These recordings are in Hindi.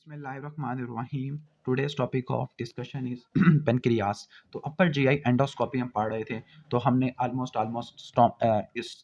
बिस्मिल्लाहिर्रहमानिर्रहीम। Today's topic of discussion is pancreas. तो अपर जीआई एंडोस्कोपी हम पढ़ रहे थे। तो हमने ऑलमोस्ट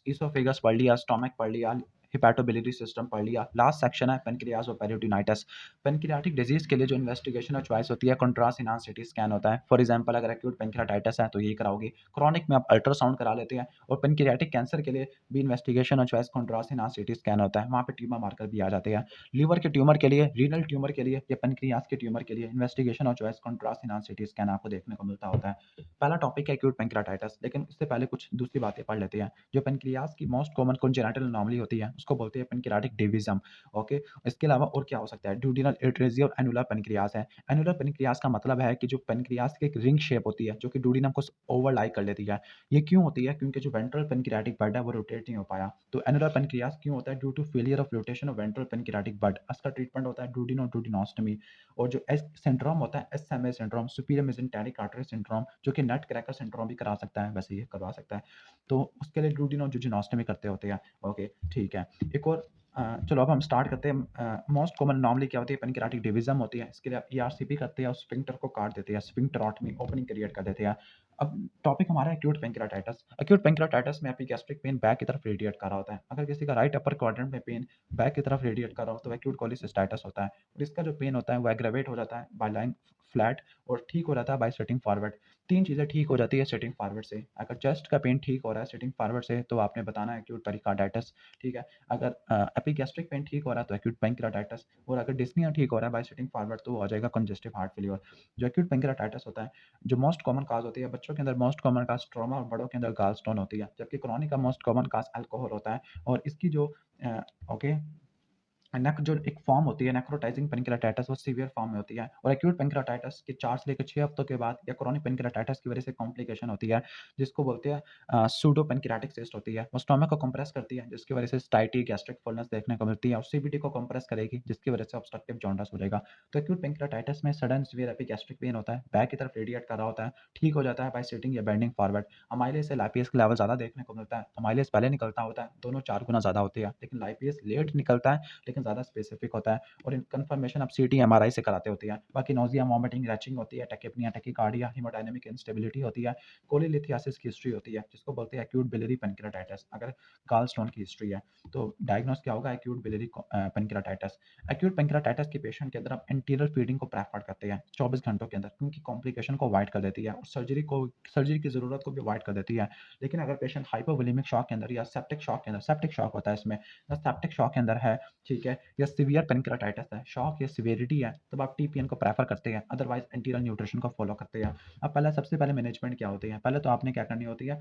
इसोफेगस पढ़ लिया, स्टोमक पढ़ लिया, हिपैटोबिलिटी सिस्टम पढ़ लिया। लास्ट सेक्शन है पेनक्रियास और पेरिटोनाइटिस। पेनक्रियाटिक डिजीज के लिए जो इन्वेस्टिगेशन और चॉइस होती है कंट्रास्ट इनहांस सीटी स्कैन होता है। फॉर एग्जांपल अगर एक्यूट पेनक्रियाटाइटिस है तो यही कराओगे। क्रॉनिक में आप अल्ट्रासाउंड करा लेते हैं। और पेनक्रियाटिक कैंसर के लिए भी इन्वेस्टिगेशन और choice contrast enhanced CT scan होता है। वहाँ पे ट्यूमर मार्कर भी आ जाते हैं। लीवर के ट्यूमर के लिए, रीनल ट्यूमर के लिए या पेनक्रियास के ट्यूमर के लिए इन्वेस्टिगेशन और choice contrast enhanced CT scan आपको देखने को मिलता होता है। पहला टॉपिक है एक्यूट पेनक्रियाटाइटिस, लेकिन इससे पहले कुछ दूसरी बातें पढ़ लेते हैं। जो पेनक्रियास की मोस्ट कॉमन कंजेनिटल एनोमली होती है उसको बोलते हैं पेनक्रियाटिक डिवीजम। ओके, इसके अलावा और क्या हो सकता है? ड्यूडिनल एट्रेजिया और एनुलर पेनक्रियास है। एनुलर पेनक्रियास का मतलब है कि जो पेनक्रियास की एक रिंग शेप होती है जो कि ड्यूडिनम को ओवरलाई कर लेती है। ये क्यों होती है? क्योंकि जो वेंट्रल पेनक्रियाटिक बड है वो रोटेट नहीं हो पाया। तो एनुलर पेनक्रियास क्यों होता है? Due to failure of rotation of ventral pancreatic bud. इसका ट्रीटमेंट होता है डूडिनो डूडिनोस्टमी। और जो एस सिंड्रोम होता है, SMA syndrome, superior mesenteric artery syndrome, जो कि नट क्रैकर सिंड्रोम भी करा सकता है, वैसे ये करवा सकता है। तो उसके लिए डूडिनो डूडिनोस्टमी करते होते हैं। ओके, ठीक है। एक और चलो अब हम स्टार्ट करते हैं। मोस्ट कॉमन नॉर्मली क्या होती है? पेनक्रियाटिक डिवीजम होती है। इसके लिए ईआरसीपी करते हैं और स्फिंक्टर को काट देते हैं, स्फिंक्टरॉटमी ओपनिंग क्रिएट कर देते हैं। अब टॉपिक हमारा है एक्यूट पेनक्रियाटाइटिस। एक्यूट पेनक्रियाटाइटिस में एपिगैस्ट्रिक पेन बैक की तरफ रेडिएट कर रहा होता है। अगर किसी का राइट अपर क्वाड्रेंट में पेन बैक की तरफ रेडिएट कर रहा हो तो एक्यूट कोलिसिस्टाइटिस होता है। और इसका जो पेन होता है वो एग्रेवेट हो जाता है बाय लाइंग फ्लैट और ठीक हो जाता है बाय सिटिंग फॉरवर्ड। तीन चीज़ें ठीक हो जाती है सिटिंग फॉरवर्ड से। अगर चेस्ट का पेन ठीक हो रहा है सिटिंग फॉरवर्ड से तो आपने बताना है एक्यूट पेरिकार्डाइटिस। ठीक है। अगर एपिगैस्ट्रिक पेन ठीक हो रहा है तो एक्यूट पेनक्रियाटाइटिस। और अगर डिस्निया ठीक हो रहा है बाय सिटिंग फॉरवर्ड तो वो हो जाएगा कंजेस्टिव हार्ट फेलियर। जो एक्यूट पेनक्रियाटाइटिस होता है, जो मोस्ट कॉमन काज होती है बच्चों के अंदर, मोस्ट कॉमन काज ट्रॉमा और बड़ों के अंदर गाल स्टोन होती है। जबकि क्रॉनिक का मोस्ट कॉमन काज अल्कोहल होता है। और इसकी जो ओके नेक जो एक फॉर्म होती है नेक्रोटाइजिंग पेनक्रियाटाइटिस वो सीवियर फॉर्म में होती है। और एक्यूट पेनक्रियाटाइटिस के 4 से लेकर 6 हफ्तों के बाद या क्रॉनिक पेनक्रियाटाइटिस की वजह से कॉम्प्लिकेशन होती है जिसको बोलते हैं सूडो पेनक्रियाटिक सिस्ट होती है। वो स्टोमक को कंप्रेस करती है जिसकी वजह से स्टाइटी गैस्ट्रिक फुलनेस देखने को मिलती है। और सीबीडी को कंप्रेस करेगी जिसकी वजह से ऑब्स्ट्रक्टिव जॉन्डिस हो जाएगा। तो एक्यूट पेनक्रियाटाइटिस में सडन सीवियर एपिगैस्ट्रिक पेन होता है, बैक की तरफ रेडिएट कर रहा होता है, ठीक हो जाता है बाय सिटिंग या बेंडिंग फॉरवर्ड। अमाइलेज से लाइपेज का लेवल ज़्यादा देखने को मिलता है। अमाइलेज पहले निकलता होता है, दोनों 4 गुना ज़्यादा होती है, लेकिन लाइपेज लेट निकलता है लेकिन ज़्यादा स्पेसिफिक होता है। और इन कंफर्मेशन आप सीटी एमआरआई से कराते होती है। बाकी नोजिया, वॉमिटिंग, रैचिंग होती है, टैकिपनिया, टैकीकार्डिया, हीमोडायनामिक इंस्टेबिलिटी होती है, कोलीलिथियासिस की हिस्ट्री होती है जिसको बोलते हैं एक्यूट बिलियरी पेनक्रियाटाइटिस। अगर गाल स्टोन की हिस्ट्री है तो डायग्नोस क्या होगा? Acute biliary pancreatitis. Acute pancreatitis के पेशेंट के अंदर हम एंटीरियर फीडिंग को प्रेफर करते हैं 24 घंटों के अंदर, क्योंकि कॉम्प्लिकेशन को अवॉइड कर देती है और सर्जरी की ज़रूरत को भी अवॉइड कर देती है। लेकिन अगर पेशेंट हाइपोवोलेमिक शॉक के अंदर या सेप्टिक शॉक के अंदर, सेप्टिक शॉक होता है इसमें, सेप्टिक शॉक के अंदर है, ठीक है, या सीवियर पेनक्रियाटाइटिस है, शॉक या सीवियरिटी है, तब आप टीपीएन को प्रेफर करते हैं, अदरवाइज एंटीरियर न्यूट्रिशन को फॉलो करते हैं। अब पहले सबसे पहले मैनेजमेंट क्या होती है? पहले तो आपने क्या करनी होती है?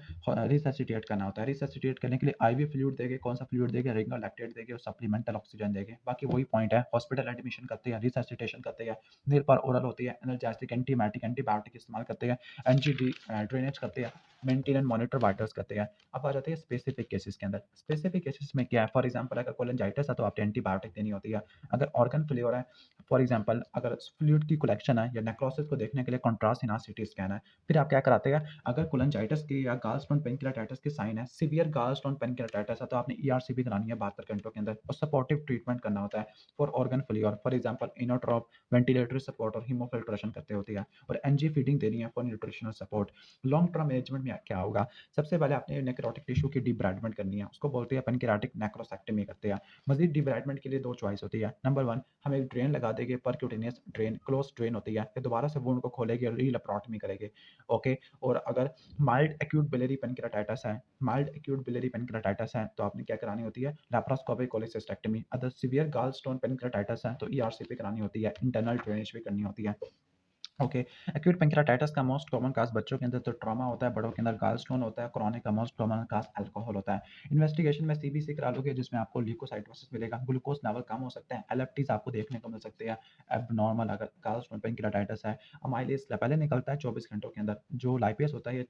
रिससिटेट करना होता है। रिससिटेट करने के लिए आईवी फ्लूइड देंगे। कौन सा फ्लूइड देंगे? रिंगल लैक्टेट देंगे और सप्लीमेंटल ऑक्सीजन देंगे। बाकी वही पॉइंट है, हॉस्पिटल एडमिशन करते हैं, रिससिटेशन करते हैं, नील पर ओरल होती है, एनर्जेटिक, एंटीमाइटिक, एंटीबायोटिक इस्तेमाल करते हैं, एनजीडी ड्रेनेज करते हैं, मेंटेन एंड मॉनिटर वाइटल्स करते हैं। अब आ जाते हैं स्पेसिफिक केसेस के अंदर। स्पेसिफिक केसेस में क्या है? फॉर एग्जांपल अगर कोलेंजाइटिस है तो आपने एंटीबायोटिक देनी होती है। अगर ऑर्गन फेलियर है, फॉर एग्जांपल अगर फ्लूइड की कलेक्शन है या नेक्रोसिस को देखने के लिए कंट्रास्ट इनहांस सीटी स्कैन है। फिर आप क्या कराते हैं? अगर कोलेंजाइटिस की या गॉलस्टोन पेनक्रियाटाइटिस की साइन है, सीवियर गॉलस्टोन पेनक्रियाटाइटिस है, तो आपने ईआरसीपी करानी है 72 घंटों के अंदर और सपोर्टिव ट्रीटमेंट करना होता है for organ failure. For example inotrope, ventilatory support और हीमोफिल्ट्रेशन करते होती है। और एनजी फीडिंग देनी है for nutritional support. Long term management में क्या होगा? सबसे पहले आपने नेक्रोटिक टिश्यू की डिब्राइडमेंट करनी है, उसको बोलते हैं पेनक्रियाटिक नेक्रोसेक्टमी करते हैं। मजीद डिब्राइडमेंट के लिए दो चॉइस होती है। नंबर 1, हम एक ड्रेन लगा देंगे, परक्यूटेनियस ड्रेन, क्लोज ड्रेन होती है, फिर दोबारा से वुंड को खोलेंगे और रीलेप्रोटमी करेंगे। ओके। और अगर माइल्ड एक्यूट बिलियरी पेनक्रियाटाइटिस है, माइल्ड एक्यूट बिलियरी पेनक्रियाटाइटिस है तो आपने क्या करानी होती है? Laparoscopic cholecystectomy. अगर सीवियर गॉल स्टोन पेनक्रियाटाइटिस है तो ईआरसीपी करानी होती है, इंटरनल ड्रेनेज भी करनी होती है। ओके। एक्यूट पेनक्रियाटाइटिस का मोस्ट कॉमन काज बच्चों के अंदर तो ट्रॉमा होता है, बड़ों के अंदर गॉलस्टोन होता है, क्रॉनिक का मोस्ट कॉमन काज अल्कोहल होता है। इन्वेस्टिगेशन में सीबीसी करा लोगे जिसमें आपको ल्यूकोसाइटोसिस मिलेगा, ग्लूकोज लेवल कम हो सकते हैं, एलएफटीज आपको देखने को मिल सकते हैं एबनॉर्मल अगर गॉलस्टोन पेनक्रियाटाइटिस है। अमाइलेज पहले निकलता है 24 घंटों के अंदर। जो लाइपेस होता है ये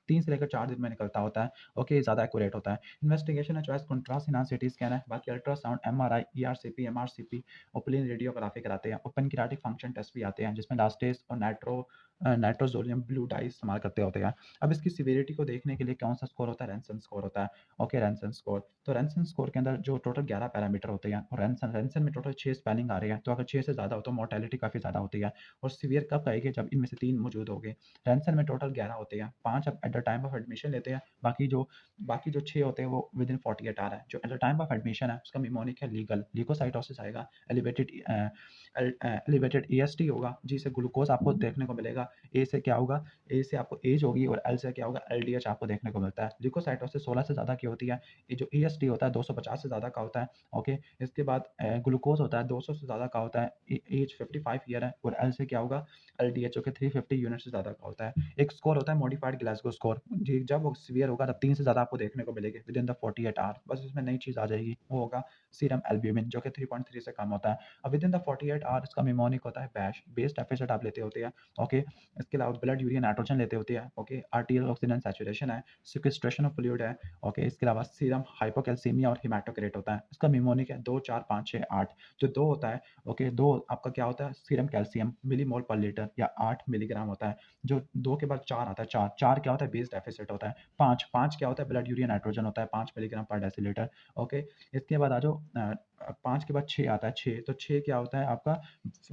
3 से लेकर 4 दिन में निकलता होता है। ओके, ज़्यादा एक्यूरेट होता है। इन्वेस्टिगेशन है choice contrast enhanced CT scan है, बाकी अल्ट्रासाउंड, एमआरआई, ईआरसीपी, एमआरसीपी, ओपलिन रेडियोग्राफी कराते हैं। और पेनक्रियाटिक फंक्शन टेस्ट भी आते हैं जिसमें लास्ट एरोमेटेस और नाइट्रोजोलियम ब्लू डाई इस्तेमाल करते होते हैं। अब इसकी सीवियरिटी को देखने के लिए कौन-सा स्कोर होता है? रैनसन स्कोर होता है। Okay, रैनसन score. तो रैनसन स्कोर के अंदर जो टोटल 11 पैरामीटर होते हैं और रैनसन रैनसन में टोटल 6 स्पेलिंग आ रहे हैं, तो अगर 6 से ज़्यादा हो तो मोर्टेलिटी काफ़ी ज़्यादा होती है और सीवियर कब आएगी? जब इनमें से 3 मौजूद होंगे। रैनसन में टोटल 11 होते हैं, 5 आप at the time of admission लेते हैं, बाकी जो 6 होते हैं वो विदिन 48 आवर है। जो at the time of admission है उसका निमोनिक है लीगल, ल्यूकोसाइटोसिस आएगा, एलिवेटेड एएसटी होगा, जी से ग्लूकोज आपको देखने को मिलेगा। ए से क्या होगा? ए से आपको एज होगी और एल से क्या होगा? एलडीएच आपको देखने को मिलता है। ल्यूकोसाइटोसिस 16 से ज़्यादा की होती है। ये जो एएसटी होता है 250 से ज़्यादा का होता है। ओके, इसके बाद ग्लूकोज होता है 200 से ज़्यादा का होता है। एज 55 ईयर है और एल से क्या होगा? एलडीएच जो कि 350 यूनिट से ज़्यादा का होता है। एक स्कोर होता है मॉडिफाइड ग्लासगो स्कोर, जी जब वो सीवियर होगा तब 3 से ज़्यादा आपको देखने को मिलेगी विदिन द 48 आवर। बस इसमें नई चीज़ आ जाएगी, वो होगा सीरम एल्ब्यूमिन जो कि 3.3 से कम होता है। अब विदिन द 48 आवर इसका निमोनिक होता है बैश, बेस डेफिसिट आप लेते होते हैं। ओके, इसके अलावा ब्लड यूरिया नाइट्रोजन लेते होते हैं। ओके, आर्टीरियल ऑक्सीजन सैचुरेशन है, सिक्वेस्ट्रेशन ऑफ फ्लूइड है। ओके, इसके अलावा सीरम हाइपोकैल्सीमिया और हेमाटोक्रेट होता है। इसका निमोनिक है 2, 4, 5, 6, 8। जो 2 होता है, ओके, 2 आपका क्या होता है? सीरम कैल्शियम मिलीमोल पर लीटर या 8 मिलीग्राम होता है। जो 2 के बाद 4 आता है, 4 क्या होता है? बेस डेफिसिट होता है। 5 क्या होता है? ब्लड यूरिया नाइट्रोजन होता है 5 मिलीग्राम पर डेसीलीटर। ओके, इसके बाद आ जाओ 5 के बाद 6 आता है, 6 तो 6 क्या होता है आपका?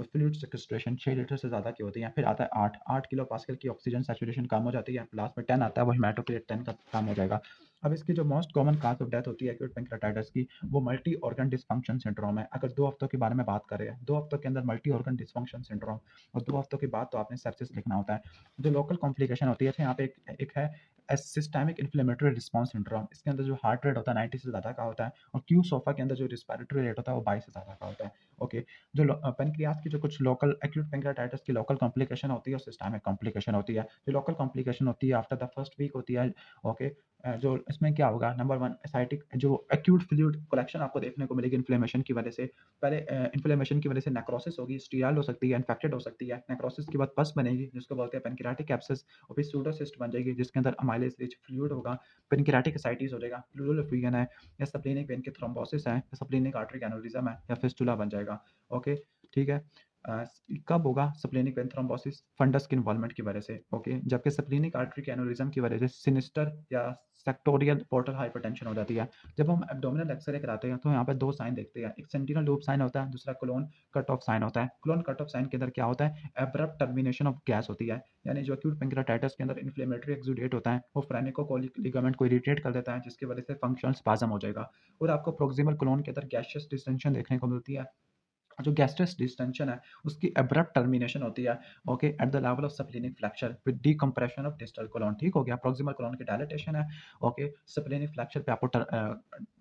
फ्लूइड सिक्वेस्ट्रेशन 6 लीटर से ज़्यादा की होती है। फिर आता है 8 किलो पास्कल की ऑक्सीजन सैचुरेशन कम हो जाती है। लास्ट में 10 आता है, वो हेमाटोक्रेट 10 का काम हो जाएगा। अब इसकी जो most common cause of death होती है एक्यूट पैंक्रेाटाइटिस की, वो मल्टी ऑर्गन डिसफंक्शन सिंड्रोम है। अगर 2 हफ्तों के बारे में बात कर रहे हैं, 2 हफ्तों के अंदर मल्टी ऑर्गन डिसफंक्शन सिंड्रोम और 2 हफ्तों के बाद तो आपने सेप्सिस लिखना होता है। जो लोकल कॉम्प्लिकेशन होती है, अच्छा यहाँ पे एक है सिस्टेमिक इन्फ्लेमेटरी रिस्पॉन्स सिंड्रोम। इसके अंदर जो हार्ट रेट होता है 90 से ज़्यादा का होता है और क्यू सोफा के अंदर जो रिस्पिरेटरी रेट होता है वो 22 से ज़्यादा का होता है। ओके, जो पेनक्रियास की जो कुछ लोकल एक्यूट पेनक्रियाटाइटिस की लोकल कॉम्प्लिकेशन होती है और सिस्टेमिक कॉम्प्लिकेशन होती है। जो लोकल कॉम्प्लिकेशन होती है आफ्टर द फर्स्ट वीक होती है। ओके, जो इसमें क्या होगा? नंबर 1 एसाइटिक जो एक्यूट फ्लूइड कलेक्शन आपको देखने को मिलेगी इन्फ्लेमेशन की वजह से। पहले इन्फ्लेमेशन की वजह से नेक्रोसिस होगी, स्टीराल हो सकती है, इन्फेक्टेड हो सकती है। नेक्रोसिस के बाद पस बनेगी जिसको बोलते हैं पेनक्रियाटिक एब्सेस और फिर सूडोसिस्ट बन जाएगी जिसके अंदर अमाइलेज रिच फ्लूइड होगा, पेनक्रियाटिक एसाइटिस हो जाएगा, प्लूरल एफ्यूजन है या स्प्लेनिक वेन की थ्रोम्बोसिस है, या स्प्लेनिक आर्टरी एन्युरिज्म है या फिस्टुला बन जाएगा। ओके, ठीक है। अ, कब होगा स्प्लेनिक वेन थ्रोम्बोसिस? फंडस के इन्वॉल्वमेंट की वजह से। ओके, जबकि स्प्लेनिक आर्टरी के एन्युरिज्म की वजह से सिनिस्टर या सेक्टोरियल पोर्टल हाइपरटेंशन हो जाती है। जब हम एब्डोमिनल एक्सरे कराते हैं तो यहाँ पे 2 साइन देखते हैं, एक सेंटिनल लूप साइन होता है, दूसरा कोलोन कट ऑफ साइन होता है। कोलोन कट ऑफ साइन के अंदर क्या होता है? एब्रप्ट टर्मिनेशन ऑफ गैस होती है, यानी जो एक्यूट पैंक्रियाटाइटिस के अंदर इन्फ्लेमेटरी एक्सुडेट होता है वो फ्रेनिकोकोलिक लिगामेंट को इरिटेट कर देता है जिसकी वजह से फंक्शनल स्पाज़म हो जाएगा और आपको प्रोक्सिमल कोलोन के अंदर गैसियस डिस्टेंशन देखने को मिलती है। जो गैस्ट्रस डिस्टेंशन है उसकी अब्रप्ट टर्मिनेशन होती है। Okay, at the level of splenic fracture with decompression of distal colon. ठीक हो गया, प्रॉक्सिमल कोलन की डायलेटेशन है। ओके, स्प्लेनिक फ्रैक्चर पे आपको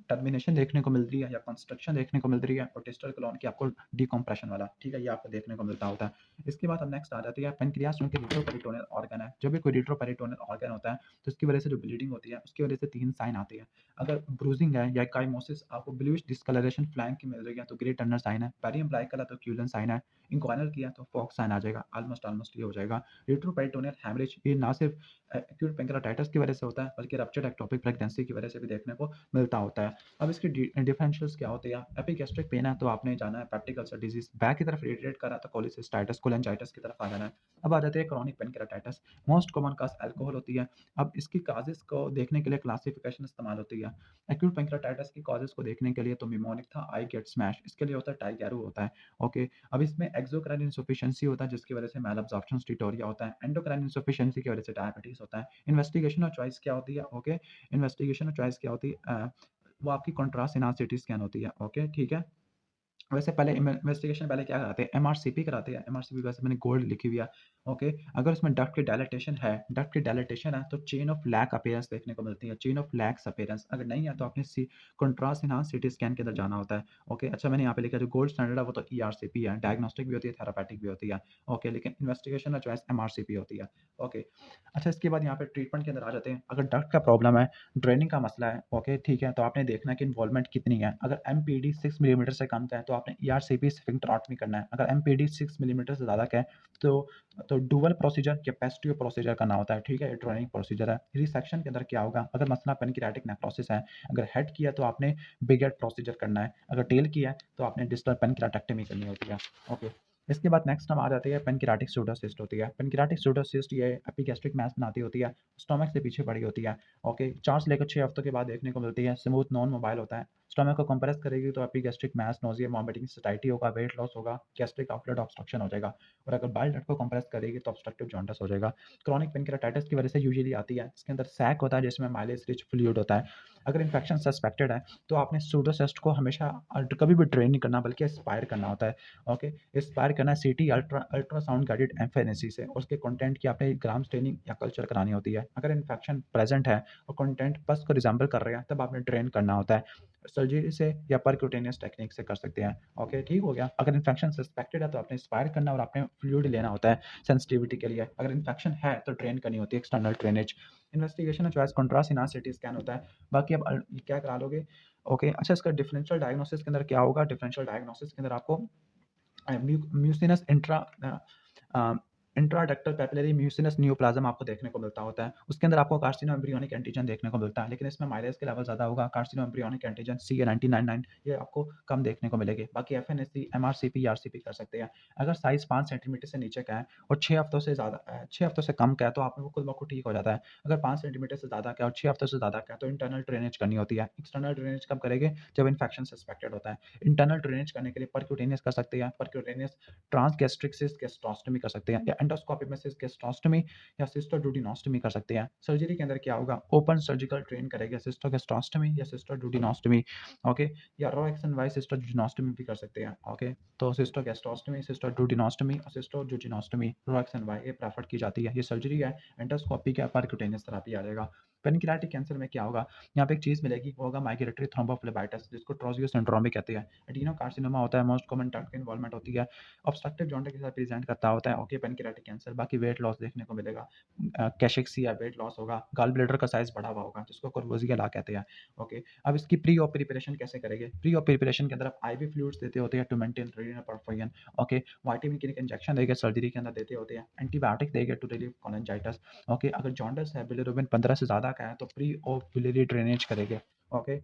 टर्मिनेशन देखने को मिल रही है या कंस्ट्रक्शन देखने को मिल रही है और डिस्टल कोलन की आपको डिकम्प्रेशन वाला, ठीक है, ये आपको देखने को मिलता होता है। इसके बाद हम नेक्स्ट आ जाती है पेनक्रियास, जो कि रिट्रोपेरिटोनियल ऑर्गन है। जब भी कोई रिट्रोपेरिटोनियल ऑर्गन होता है तो इसकी वजह से जो ब्लीडिंग होती है उसकी वजह से 3 साइन आती है। अगर ब्रूजिंग है या काइमोसिस आपको ब्लूइश डिस्कलरेशन फ्लैंक की मिल रही है तो ग्रे टर्नर साइन है। पेरियम्बलाइकल है तो क्यूलन साइन है। इंक्वाइनल किया तो फॉक्स साइन आ जाएगा। ऑलमोस्ट ये हो जाएगा। रिट्रोपेरिटोनियल हैमरेज ये ना सिर्फ एक्यूट पैंक्रियाटाइटिस की वजह से होता है बल्कि रप्चर्ड एक्टोपिक प्रेगनेंसी की वजह से भी देखने को मिलता होता है। अब इसकी डिफरेंशियल्स क्या होते हैं? एपिगैस्ट्रिक पेन है तो आपने जाना है पेप्टिक अल्सर डिजीज, बैक की तरफ रेडिएट करा तो कोलिसिस्टाइटिस कोलेंजाइटिस की तरफ आ जाना है। अब आ जाते हैं chronic pancreatitis. Most common cause alcohol होती है। अब इसकी काजेस को देखने के लिए क्लासिफिकेशन इस्तेमाल होती है। एक्यूट पैंक्रियाटाइटिस की कॉजेस को देखने के लिए तो निमोनिक था, आई गेट स्मैश, इसके लिए होता है टाइगैरो होता है। ओके, अब इसमें एक्सोक्राइन इनसफिशिएंसी होता है जिसकी वजह से मैल अब्जॉर्प्शन स्टीटोरिया होता है। एंडोक्राइन इनसफिशिएंसी की वजह से डायबिटीज होता है। इन्वेस्टिगेशन और चॉइस क्या होती है? ओके, इन्वेस्टिगेशन और चॉइस क्या होती है? वो आपकी कंट्रास्ट सिनार सिटी स्कैन होती है। ओके, ठीक है। वैसे पहले इन्वेस्टिगेशन पहले क्या कराते हैं? एमआरसीपी कराते हैं। एमआरसीपी वैसे मैंने गोल्ड लिखी हुई है। ओके, अगर उसमें डक्ट की डायलेटेशन है तो चेन ऑफ लैक अपीयरेंस देखने को मिलती है, चेन ऑफ लैक्स अपीयरेंस। अगर नहीं है तो आपने कंट्रास्ट एनहांस सीटी स्कैन के अंदर जाना होता है। ओके, अच्छा मैंने यहाँ पे लिखा जो गोल्ड स्टैंडर्ड है वो तो ईआरसीपी है, डायग्नोस्टिक भी होती है, थेरापेटिक भी होती है। ओके, लेकिन इन्वेस्टिगेशन और चॉइस एमआरसीपी होती है। ओके, अच्छा इसके बाद यहाँ पे ट्रीटमेंट के अंदर आ जाते हैं। अगर डक्ट का प्रॉब्लम है, ड्रेनिंग का मसला है, ओके ठीक है, तो आपने देखना है कि इन्वॉल्वमेंट कितनी है। अगर एमपीडी 6 मिलीमीटर से कम का है तो आपने ईआरसीपी स्फिंक्टरॉटमी करना है। अगर एमपीडी 6 मिलीमीटर से ज़्यादा का है तो डुअल प्रोसीजर या पेस्टियो प्रोसीजर करना होता है, ठीक है, ड्रेनिंग प्रोसीजर है। रिसेक्शन के अंदर क्या होगा? अगर मसला पेनक्रियाटिक नेक्रोसिस है, अगर हेड किया तो आपने बिग हेड प्रोसीजर करना है, अगर टेल किया है तो आपने डिस्टल पेनक्रियाटेक्टमी करनी होती है। ओके, इसके बाद नेक्स्ट हम आ जाते हैं पैनक्रियाटिक सूडोसिस्ट होती है। पैनक्रियाटिक सूडोसिस्ट ये एपिगैस्ट्रिक मैस बनाती होती है, स्टमक से पीछे पड़ी होती है। ओके, 4 से लेकर 6 हफ्तों के बाद देखने को मिलती है। स्मूथ नॉन मोबाइल होता है। स्टमक को कंप्रेस करेगी तो एपिगैस्ट्रिक मैस, नोज़िया, वॉमिटिंग, सैटिस्फाइटी होगा, वेट लॉस होगा, गैस्ट्रिक आउटलेट ऑब्स्ट्रक्शन हो जाएगा। और अगर बाइल डक्ट को कंप्रेस करेगी तो ऑब्स्ट्रक्टिव जॉन्डिस हो जाएगा। क्रॉनिक पैनक्रियाटाइटिस की वजह से यूजुअली आती है। इसके अंदर सैक होता है जिसमें माइलेज रिच फ्लूइड होता है। अगर इन्फेक्शन सस्पेक्टेड है तो आपने सूडोसिस्ट को हमेशा कभी भी ड्रेन नहीं करना बल्कि एस्पायर करना होता है। ओके, एक्सपायर करना है सीटी अल्ट्रासाउंड गाइडेड एफएनएसी से, और उसके कंटेंट की आपने ग्राम स्टेनिंग या कल्चर करानी होती है। अगर इन्फेक्शन प्रेजेंट है और कंटेंट पस को रिजेंबल कर रहे हैं तब आपने ड्रेन करना होता है। सर्जरी से या परक्यूटेनियस टेक्निक से कर सकते हैं। ओके, ठीक हो गया। अगर इन्फेक्शन सस्पेक्टेड है तो आपने एक्सपायर करना और आपने फ्लूइड लेना होता है सेंसिटिविटी के लिए। अगर इन्फेक्शन है तो ड्रेन करनी होती है, external drainage. Investigation choice contrast इनार सिटी स्कैन होता है। बाकी अब क्या करा लोगे। ओके, अच्छा, इसका डिफरेंशियल डायग्नोसिस के अंदर क्या होगा। डिफरेंशियल डायग्नोसिस के अंदर आपको mucinous intraductal papillary mucinous neoplasm आपको देखने को मिलता होता है। उसके अंदर आपको कार्सिनो एम्ब्रियोनिक एंटीजन देखने को मिलता है, लेकिन इसमें माइलेज के लेवल ज़्यादा होगा। कार्सिनो एम्ब्रियोनिक एंटीजन CA 1999 ये आपको कम देखने को मिलेगी। बाकी एफएनएसी, एमआरसीपी, आरसीपी कर सकते हैं। अगर साइज 5 सेंटीमीटर से नीचे का है और 6 हफ्तों से ज़्यादा 6 हफ्तों से कम का है तो आप वो खुद ब खुद ठीक हो जाता है। अगर 5 सेंटीमीटर से ज़्यादा का है और 6 हफ्तों से ज़्यादा का है तो इंटरनल ड्रेनेज करनी होती है। एक्सटर्नल ड्रेनेज कब करेंगे, जब इन्फेक्शन सस्पेक्टेड होता है। इंटरनल ड्रेनेज करने के लिए परक्यूटेनियस कर सकते हैं। परक्यूटेनियस ट्रांसगैस्ट्रिक सिस्ट गैस्ट्रोस्टोमी कर सकते हैं, या एंडोस्कोपी में सिस्ट गैस्ट्रोस्टोमी या सिस्टोडुओडेनोस्टोमी कर सकते हैं। सर्जरी के अंदर क्या होगा, ओपन सर्जिकल ट्रेन करेंगे, सिस्टोगैस्ट्रोस्टोमी या सिस्टोडुओडेनोस्टोमी। ओके, या रॉ एक्शन वाई सिस्टोडुओडेनोस्टोमी भी कर सकते हैं। ओके, तो सिस्टोगैस्ट्रोस्टोमी, सिस्टोडुओडेनोस्टोमी और सिस्टोजुजिनोस्टोमी, रॉ एक्शन वाई ये प्रेफर की जाती है। ये सर्जरी है। एंडोस्कोपी का परक्यूटेनियस थेरेपी आ जाएगा। पेनक्रियाटिक कैंसर में क्या होगा, यहाँ पे एक चीज़ मिलेगी, वो होगा माइग्रेटरी थ्रोम्बोफ्लेबाइटिस, जिसको ट्रोजियो सिंड्रोम भी कहते हैं। एडिनोकार्सिनोमा होता है, मोस्ट कॉमन टारगेट इन्वॉल्वमेंट होती है। ऑब्स्ट्रक्टिव जॉन्डिस के साथ प्रेजेंट करता होता है। Okay, pancreatic cancer. बाकी वेट लॉस देखने को मिलेगा। कैशेक्सिया वेट लॉस होगा। गॉल ब्लैडर का साइज बढ़ा हुआ होगा जिसको कोर्वोजिया ला कहते हैं। ओके, अब इसकी प्री ऑप प्रिपरेशन कैसे करेंगे। प्री ऑप प्रिपरेशन के अंदर आप आईवी फ्लूइड्स देते होते हैं to maintain renal performance. Okay, vitamin K injection देंगे, सर्जरी के अंदर देते होते हैं। एंटीबायोटिक देंगे टू रिलीव कोलेंजाइटिस। ओके, अगर जॉन्डिस है, बिलिरुबिन 15 से ज़्यादा का है तो प्री ऑप बिलियरी ड्रेनेज करेंगे। ओके,